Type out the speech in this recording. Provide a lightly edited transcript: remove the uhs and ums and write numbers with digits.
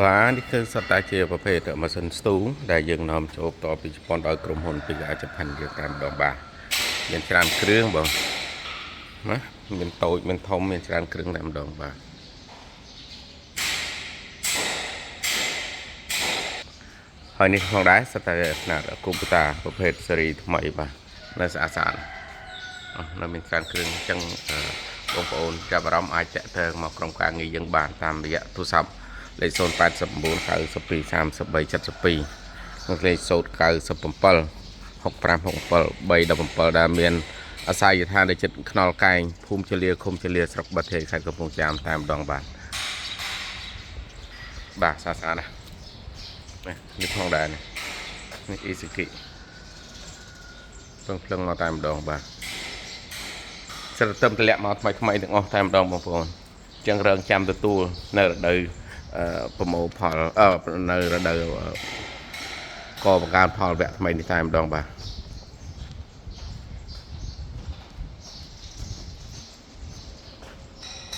បាទនេះគឺសត្វតាជាប្រភេទម៉ាស៊ីនស្ទូងដែលយើងនាំចូលតពីជប៉ុនដល់ក្រុមហ៊ុនពីអាជប៉ុនយើងតែម្ដងបាទមានច្រើនគ្រឿងបងណាមានតូចមានធំមានច្រើនគ្រឿងតែម្ដងបាទហើយនេះផងដែរសត្វតាຂະຫນາດកុំព្យូទ័រប្រភេទស៊េរីថ្មីបាទនៅស្អាតស្អាតនៅមានច្រើនគ្រឿងអញ្ចឹងបងប្អូនចាប់អារម្មណ៍អាចតាក់ទងមកក្រុមការងារយើងបានតាមរយៈទូរស័ព្ទលេខ089 92 33 72និងលេខ097 6567 317ដែលមានអាស័យដ្ឋាននៅជិតខ្នល់កែងភូមិជលាឃុំជលាស្រុកបាត់ថេខេត្តកំពង់ចាមតែម្ដងបាទស្អាតស្អាតណានេះផងដែរនេះអ៊ីស៊ូគីភ្លឹងមកតែម្ដងបាទសិតទៅតម្លាក់មកថ្មីទាំងអស់តែម្ដងបងប្អូនអញ្ចឹងរងចាំទទួលនៅរដូវប្រមូលផលនៅរដូវកបង្កើនផលវគ្គថ្មីនេះតែម្ដងបាទ